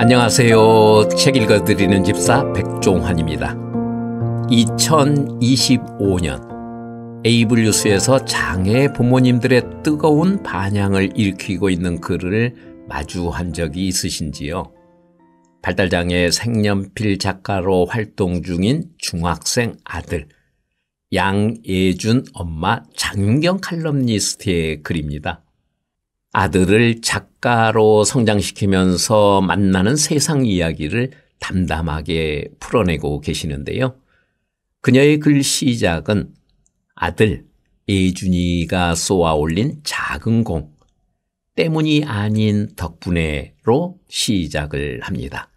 안녕하세요. 책 읽어드리는 집사 백종환입니다. 2025년 에이블 뉴스에서 장애 부모님들의 뜨거운 반향을 일으키고 있는 글을 마주한 적이 있으신지요? 발달장애 색연필 작가로 활동 중인 중학생 아들 양예준 엄마 장윤경 칼럼니스트의 글입니다. 아들을 작가로 성장시키면서 만나는 세상 이야기를 담담하게 풀어내고 계시는데요. 그녀의 글 시작은 아들 예준이가 쏘아 올린 작은 공 때문이 아닌 덕분에로 시작을 합니다.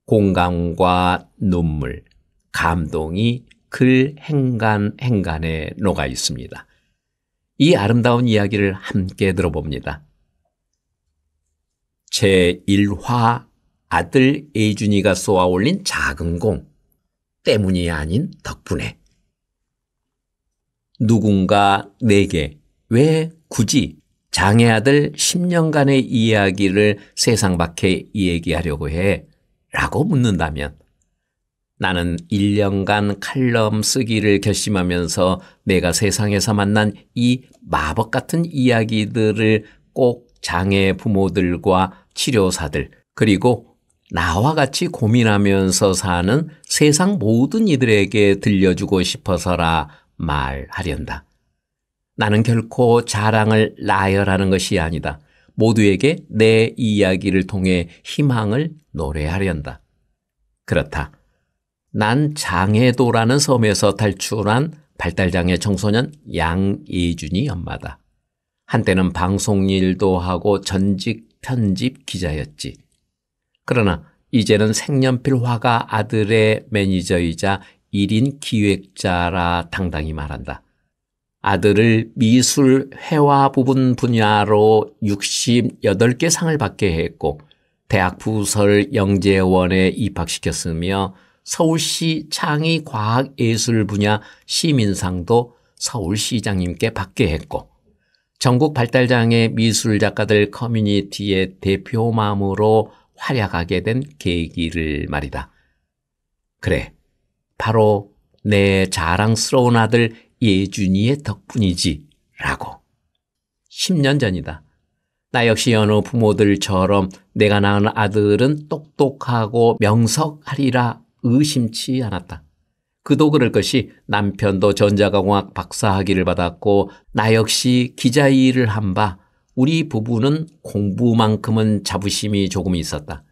공감과 눈물, 감동이 글 행간에 녹아 있습니다. 이 아름다운 이야기를 함께 들어봅니다. 제1화 아들 예준이가 쏘아 올린 작은 공 때문이 아닌 덕분에. 누군가 내게 왜 굳이 장애 아들 10년간의 이야기를 세상 밖에 얘기하려고 해? 라고 묻는다면 나는 1년간 칼럼 쓰기를 결심하면서 내가 세상에서 만난 이 마법 같은 이야기들을 꼭 장애 부모들과 치료사들 그리고 나와 같이 고민하면서 사는 세상 모든 이들에게 들려주고 싶어서라 말하련다. 나는 결코 자랑을 나열하는 것이 아니다. 모두에게 내 이야기를 통해 희망을 노래하련다. 그렇다. 난 장애도라는 섬에서 탈출한 발달장애 청소년 양예준이 엄마다. 한때는 방송 일도 하고 전직 편집 기자였지. 그러나 이제는 색연필 화가 아들의 매니저이자 1인 기획자라 당당히 말한다. 아들을 미술 회화 부분 분야로 68개 상을 받게 했고 대학 부설 영재원에 입학시켰으며 서울시 창의과학예술 분야 시민상도 서울시장님께 받게 했고 전국 발달장애 미술작가들 커뮤니티의 대표맘으로 활약하게 된 계기를 말이다. 그래, 바로 내 자랑스러운 아들 예준이의 덕분이지 라고. 10년 전이다. 나 역시 여느 부모들처럼 내가 낳은 아들은 똑똑하고 명석하리라 의심치 않았다. 그도 그럴 것이 남편도 전자공학 박사학위를 받았고 나 역시 기자 일을 한 바 우리 부부는 공부만큼은 자부심이 조금 있었다.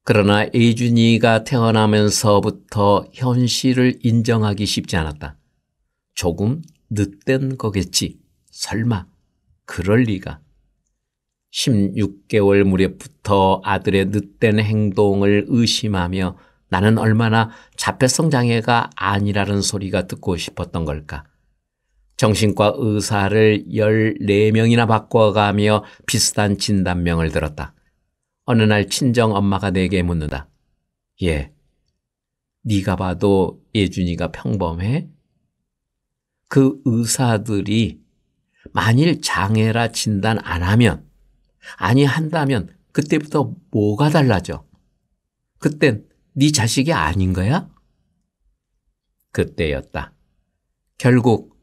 그러나 예준이가 태어나면서부터 현실을 인정하기 쉽지 않았다. 조금 늦된 거겠지. 설마 그럴 리가. 16개월 무렵부터 아들의 늦된 행동을 의심하며 나는 얼마나 자폐성 장애가 아니라는 소리가 듣고 싶었던 걸까. 정신과 의사를 14명이나 바꿔가며 비슷한 진단명을 들었다. 어느 날 친정 엄마가 내게 묻는다. 예, 네가 봐도 예준이가 평범해? 그 의사들이 만일 장애라 진단 안 하면, 아니 한다면 그때부터 뭐가 달라져? 그땐 네 자식이 아닌 거야? 그때였다. 결국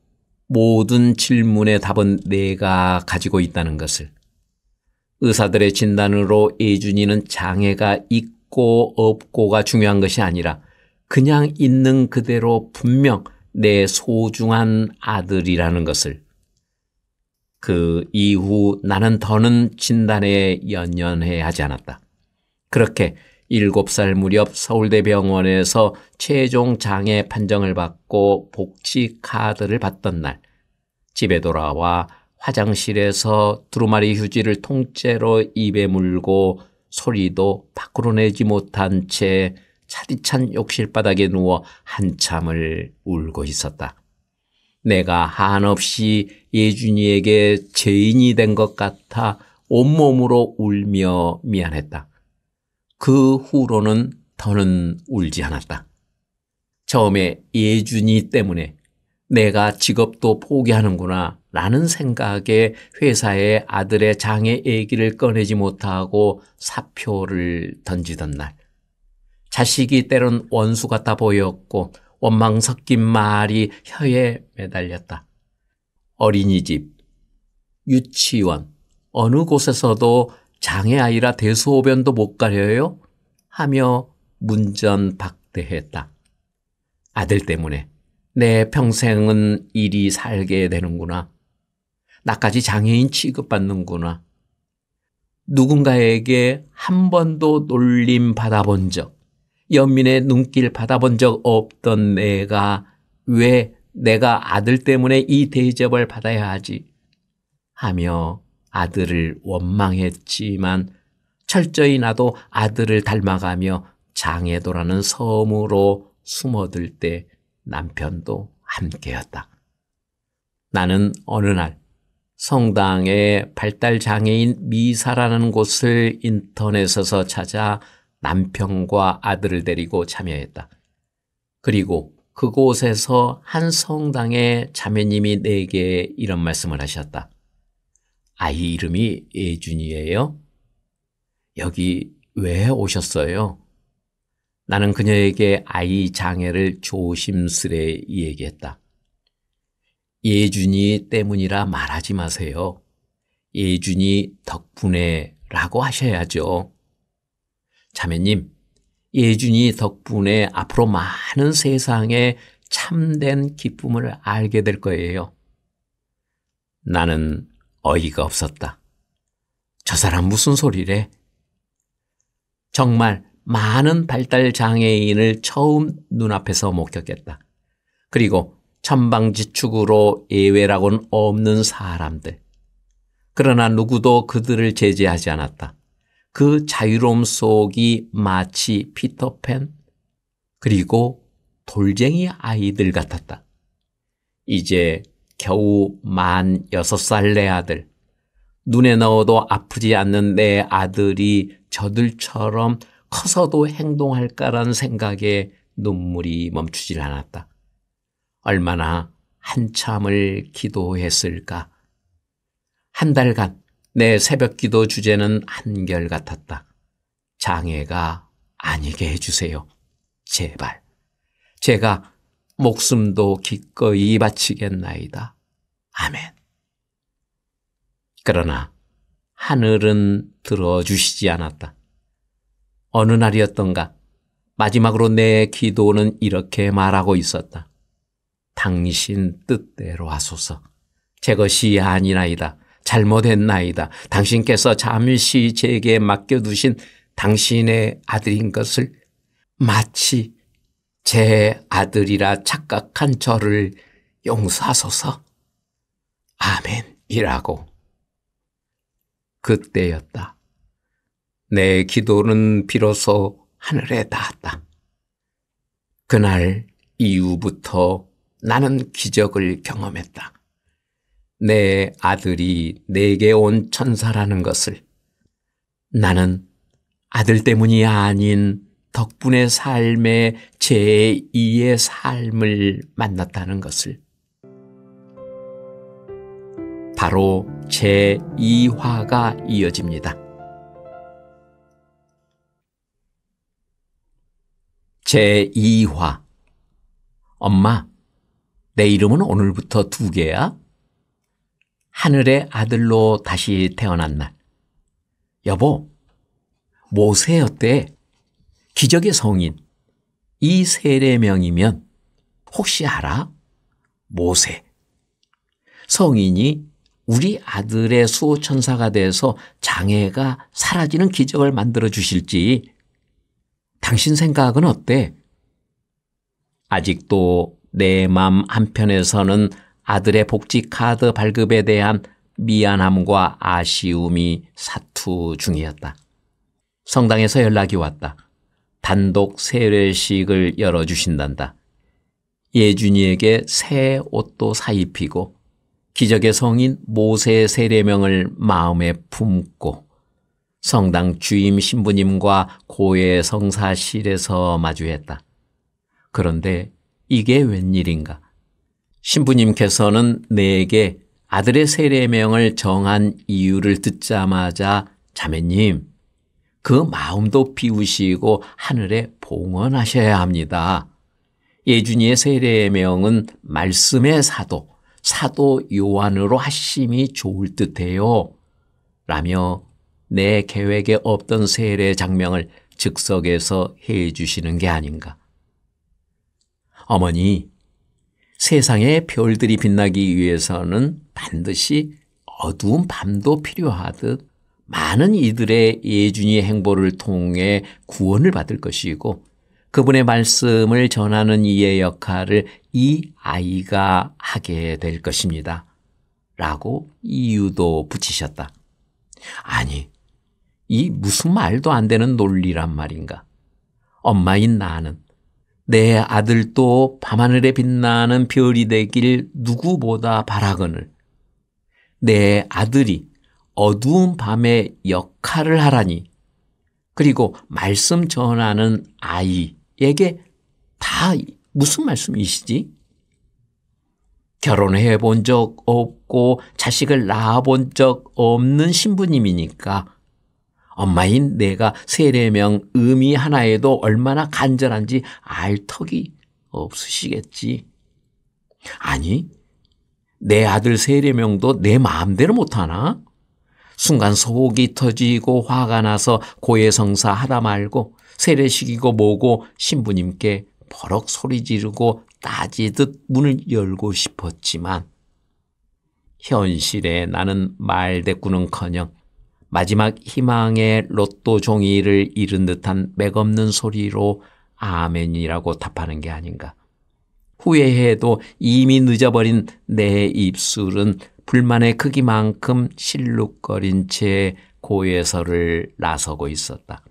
모든 질문의 답은 내가 가지고 있다는 것을. 의사들의 진단으로 예준이는 장애가 있고 없고가 중요한 것이 아니라 그냥 있는 그대로 분명 내 소중한 아들이라는 것을. 그 이후 나는 더는 진단에 연연해 하지 않았다. 그렇게 7살 무렵 서울대병원에서 최종 장애 판정을 받고 복지 카드를 받던 날 집에 돌아와 화장실에서 두루마리 휴지를 통째로 입에 물고 소리도 밖으로 내지 못한 채 차디찬 욕실 바닥에 누워 한참을 울고 있었다. 내가 한없이 예준이에게 죄인이 된 것 같아 온몸으로 울며 미안했다. 그 후로는 더는 울지 않았다. 처음에 예준이 때문에 내가 직업도 포기하는구나 라는 생각에 회사에 아들의 장애 얘기를 꺼내지 못하고 사표를 던지던 날, 자식이 때론 원수 같아 보였고 원망 섞인 말이 혀에 매달렸다. 어린이집, 유치원, 어느 곳에서도 장애아이라 대소변도 못 가려요? 하며 문전박대했다. 아들 때문에 내 평생은 이리 살게 되는구나. 나까지 장애인 취급받는구나. 누군가에게 한 번도 놀림 받아본 적, 연민의 눈길 받아본 적 없던 내가 왜 내가 아들 때문에 이 대접을 받아야 하지? 하며 아들을 원망했지만 철저히 나도 아들을 닮아가며 장애도라는 섬으로 숨어들 때 남편도 함께였다. 나는 어느 날 성당에 발달장애인 미사라는 곳을 인터넷에서 찾아 남편과 아들을 데리고 참여했다. 그리고 그곳에서 한 성당의 자매님이 내게 이런 말씀을 하셨다. 아이 이름이 예준이에요? 여기 왜 오셨어요? 나는 그녀에게 아이 장애를 조심스레 얘기했다. 예준이 때문이라 말하지 마세요. 예준이 덕분에 라고 하셔야죠. 자매님, 예준이 덕분에 앞으로 많은 세상에 참된 기쁨을 알게 될 거예요. 나는 어이가 없었다. 저 사람 무슨 소리래? 정말 많은 발달장애인을 처음 눈앞에서 목격했다. 그리고 천방지축으로 예외라고는 없는 사람들. 그러나 누구도 그들을 제재하지 않았다. 그 자유로움 속이 마치 피터팬 그리고 돌쟁이 아이들 같았다. 이제 겨우 만 6살 내 아들, 눈에 넣어도 아프지 않는 내 아들이 저들처럼 커서도 행동할까란 생각에 눈물이 멈추질 않았다. 얼마나 한참을 기도했을까. 한 달간 내 새벽기도 주제는 한결같았다. 장애가 아니게 해주세요. 제발. 제가 목숨도 기꺼이 바치겠나이다. 아멘. 그러나 하늘은 들어주시지 않았다. 어느 날이었던가 마지막으로 내 기도는 이렇게 말하고 있었다. 당신 뜻대로 하소서. 제 것이 아니나이다. 잘못했나이다. 당신께서 잠시 제게 맡겨두신 당신의 아들인 것을 마치 제 아들이라 착각한 저를 용서하소서. 아멘이라고. 그때였다. 내 기도는 비로소 하늘에 닿았다. 그날 이후부터 나는 기적을 경험했다. 내 아들이 내게 온 천사라는 것을, 나는 아들 때문이 아닌 덕분의 삶의 제2의 삶을 만났다는 것을, 바로 제2화가 이어집니다. 제2화. 엄마, 내 이름은 오늘부터 2개야? 하늘의 아들로 다시 태어난 날. 여보, 모세였대. 기적의 성인. 이 세례명이면 혹시 알아? 모세. 성인이 우리 아들의 수호천사가 돼서 장애가 사라지는 기적을 만들어 주실지 당신 생각은 어때? 아직도 내 맘 한편에서는 아들의 복지 카드 발급에 대한 미안함과 아쉬움이 사투 중이었다. 성당에서 연락이 왔다. 단독 세례식을 열어주신단다. 예준이에게 새 옷도 사입히고 기적의 성인 모세의 세례명을 마음에 품고 성당 주임 신부님과 고해 성사실에서 마주했다. 그런데 이게 웬일인가? 신부님께서는 내게 아들의 세례명을 정한 이유를 듣자마자 자매님, 그 마음도 비우시고 하늘에 봉헌하셔야 합니다. 예준이의 세례명은 말씀의 사도, 사도 요한으로 하심이 좋을 듯해요. 라며 내 계획에 없던 세례 장명을 즉석에서 해 주시는 게 아닌가. 어머니, 세상의 별들이 빛나기 위해서는 반드시 어두운 밤도 필요하듯 많은 이들의 예준이의 행보를 통해 구원을 받을 것이고 그분의 말씀을 전하는 이의 역할을 이 아이가 하게 될 것입니다. 라고 이유도 붙이셨다. 아니, 이 무슨 말도 안 되는 논리란 말인가. 엄마인 나는 내 아들도 밤하늘에 빛나는 별이 되길 누구보다 바라거늘 내 아들이 어두운 밤의 역할을 하라니, 그리고 말씀 전하는 아이에게 다 무슨 말씀이시지? 결혼해 본 적 없고 자식을 낳아 본 적 없는 신부님이니까 엄마인 내가 세례명 의미 하나에도 얼마나 간절한지 알 턱이 없으시겠지. 아니, 내 아들 세례명도 내 마음대로 못하나? 순간 속이 터지고 화가 나서 고해성사 하다 말고 세례식이고 뭐고 신부님께 버럭 소리 지르고 따지듯 문을 열고 싶었지만 현실에 나는 말대꾸는커녕 마지막 희망의 로또 종이를 잃은 듯한 맥없는 소리로 아멘이라고 답하는 게 아닌가. 후회해도 이미 늦어버린 내 입술은 불만의 크기만큼 실룩거린 채 고해설을 나서고 있었다.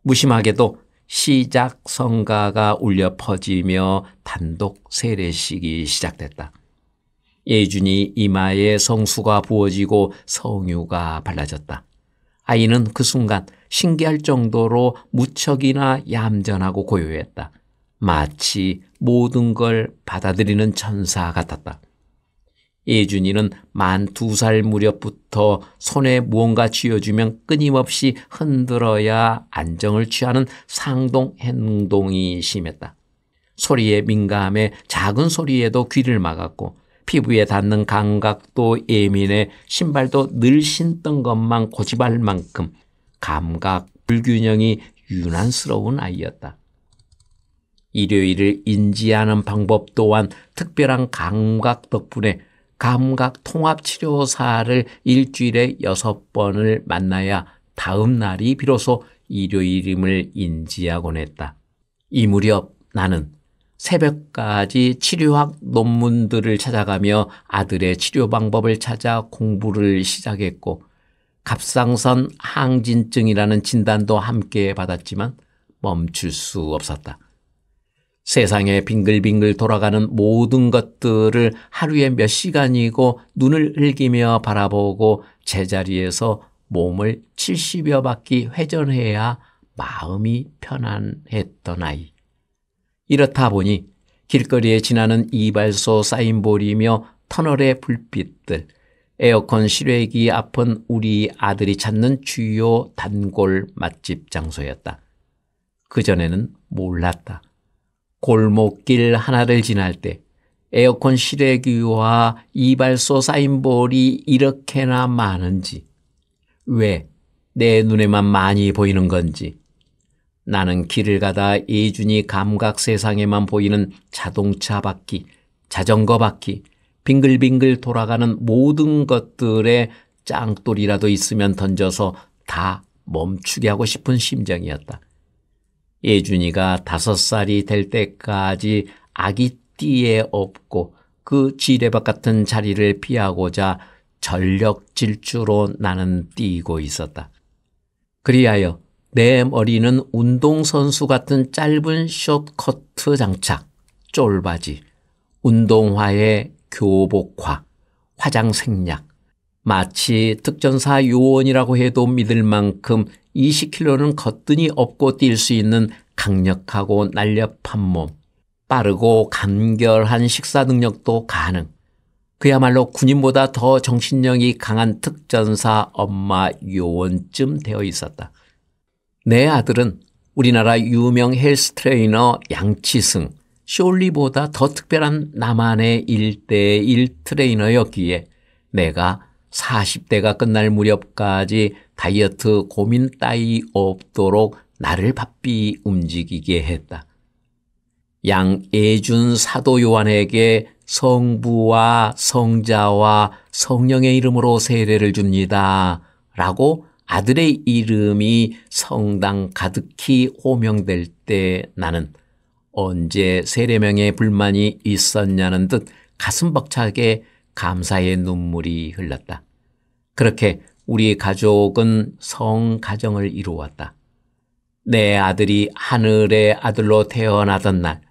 무심하게도 시작 성가가 울려 퍼지며 단독 세례식이 시작됐다. 예준이 이마에 성수가 부어지고 성유가 발라졌다. 아이는 그 순간 신기할 정도로 무척이나 얌전하고 고요했다. 마치 모든 걸 받아들이는 천사 같았다. 예준이는 만 2살 무렵부터 손에 무언가 쥐어주면 끊임없이 흔들어야 안정을 취하는 상동 행동이 심했다. 소리에 민감해 작은 소리에도 귀를 막았고 피부에 닿는 감각도 예민해 신발도 늘 신던 것만 고집할 만큼 감각 불균형이 유난스러운 아이였다. 일요일을 인지하는 방법 또한 특별한 감각 덕분에 감각 통합치료사를 일주일에 6번을 만나야 다음 날이 비로소 일요일임을 인지하곤 했다. 이 무렵 나는 새벽까지 치료학 논문들을 찾아가며 아들의 치료 방법을 찾아 공부를 시작했고 갑상선 항진증이라는 진단도 함께 받았지만 멈출 수 없었다. 세상에 빙글빙글 돌아가는 모든 것들을 하루에 몇 시간이고 눈을 흘기며 바라보고 제자리에서 몸을 70여 바퀴 회전해야 마음이 편안했던 아이. 이렇다 보니 길거리에 지나는 이발소 사인볼이며 터널의 불빛들, 에어컨 실외기 앞은 우리 아들이 찾는 주요 단골 맛집 장소였다. 그전에는 몰랐다. 골목길 하나를 지날 때 에어컨 실외기와 이발소 사인볼이 이렇게나 많은지, 왜 내 눈에만 많이 보이는 건지, 나는 길을 가다 예준이 감각 세상에만 보이는 자동차 바퀴, 자전거 바퀴, 빙글빙글 돌아가는 모든 것들에 짱돌이라도 있으면 던져서 다 멈추게 하고 싶은 심정이었다. 예준이가 5살이 될 때까지 아기 띠에 업고 그 지뢰밭 같은 자리를 피하고자 전력 질주로 나는 뛰고 있었다. 그리하여 내 머리는 운동선수 같은 짧은 숏커트 장착, 쫄바지, 운동화의 교복화, 화장 생략, 마치 특전사 요원이라고 해도 믿을 만큼 20kg는 거뜬히 업고 뛸 수 있는 강력하고 날렵한 몸, 빠르고 간결한 식사 능력도 가능, 그야말로 군인보다 더 정신력이 강한 특전사 엄마 요원쯤 되어 있었다. 내 아들은 우리나라 유명 헬스 트레이너 양치승, 쇼리보다 더 특별한 나만의 1대1 트레이너였기에 내가 40대가 끝날 무렵까지 다이어트 고민 따위 없도록 나를 바삐 움직이게 했다. 양예준 사도 요한에게 성부와 성자와 성령의 이름으로 세례를 줍니다. 라고 아들의 이름이 성당 가득히 호명될 때 나는 언제 세례명에 불만이 있었냐는 듯 가슴 벅차게 감사의 눈물이 흘렀다. 그렇게 우리 가족은 성가정을 이루었다. 내 아들이 하늘의 아들로 태어나던 날,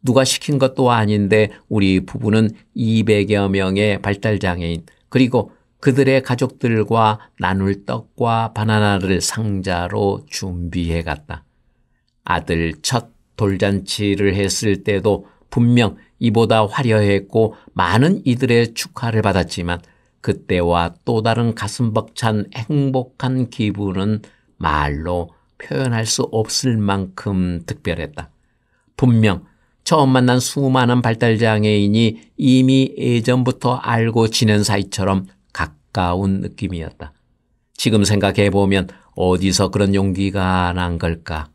누가 시킨 것도 아닌데 우리 부부는 200여 명의 발달장애인 그리고 그들의 가족들과 나눌 떡과 바나나를 상자로 준비해 갔다. 아들 첫 돌잔치를 했을 때도 분명 이보다 화려했고 많은 이들의 축하를 받았지만 그때와 또 다른 가슴 벅찬 행복한 기분은 말로 표현할 수 없을 만큼 특별했다. 분명 처음 만난 수많은 발달장애인이 이미 예전부터 알고 지낸 사이처럼 가까운 느낌이었다. 지금 생각해보면 어디서 그런 용기가 난 걸까?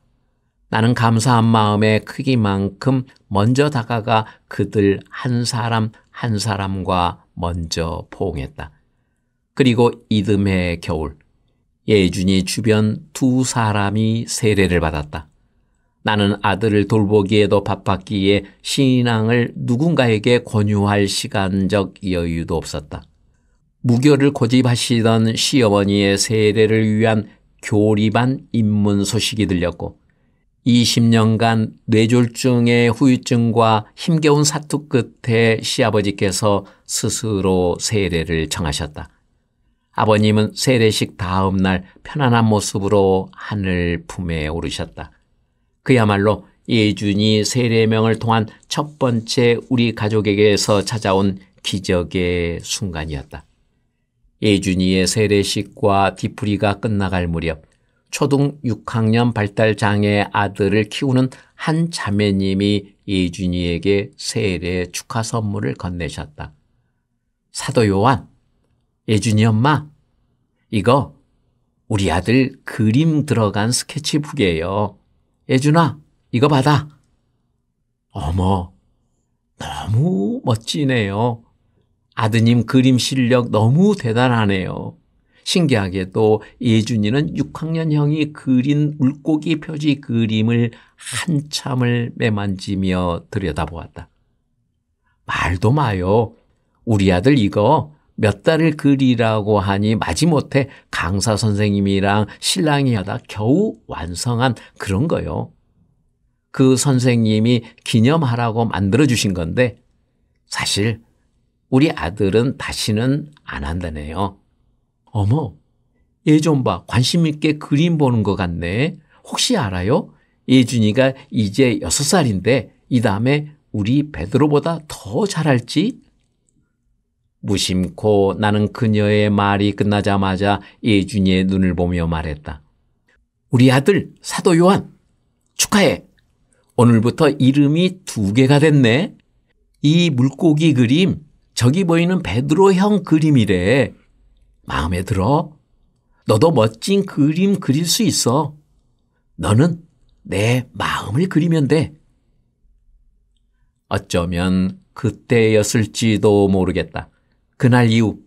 나는 감사한 마음의 크기만큼 먼저 다가가 그들 한 사람 한 사람과 먼저 포옹했다. 그리고 이듬해 겨울, 예준이 주변 2사람이 세례를 받았다. 나는 아들을 돌보기에도 바빴기에 신앙을 누군가에게 권유할 시간적 여유도 없었다. 무교를 고집하시던 시어머니의 세례를 위한 교리반 입문 소식이 들렸고 20년간 뇌졸중의 후유증과 힘겨운 사투 끝에 시아버지께서 스스로 세례를 청하셨다. 아버님은 세례식 다음 날 편안한 모습으로 하늘 품에 오르셨다. 그야말로 예준이 세례명을 통한 첫 번째 우리 가족에게서 찾아온 기적의 순간이었다. 예준이의 세례식과 뒤풀이가 끝나갈 무렵 초등 6학년 발달장애 아들을 키우는 한 자매님이 예준이에게 세례 축하 선물을 건네셨다. 사도 요한, 예준이 엄마, 이거 우리 아들 그림 들어간 스케치북이에요. 예준아, 이거 받아. 어머, 너무 멋지네요. 아드님 그림 실력 너무 대단하네요. 신기하게도 예준이는 6학년 형이 그린 물고기 표지 그림을 한참을 매만지며 들여다보았다. 말도 마요. 우리 아들 이거 몇 달을 그리라고 하니 마지못해 강사 선생님이랑 신랑이 하다 겨우 완성한 그런 거요. 그 선생님이 기념하라고 만들어주신 건데 사실 우리 아들은 다시는 안 한다네요. 어머, 얘 좀 봐. 관심 있게 그림 보는 것 같네. 혹시 알아요? 예준이가 이제 6살인데 이 다음에 우리 베드로보다 더 잘할지? 무심코 나는 그녀의 말이 끝나자마자 예준이의 눈을 보며 말했다. 우리 아들 사도 요한 축하해. 오늘부터 이름이 2개가 됐네. 이 물고기 그림 저기 보이는 베드로 형 그림이래. 마음에 들어? 너도 멋진 그림 그릴 수 있어. 너는 내 마음을 그리면 돼. 어쩌면 그때였을지도 모르겠다. 그날 이후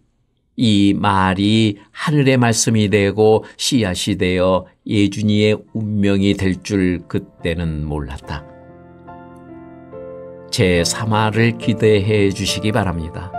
이 말이 하늘의 말씀이 되고 씨앗이 되어 예준이의 운명이 될 줄 그때는 몰랐다. 제 3화를 기대해 주시기 바랍니다.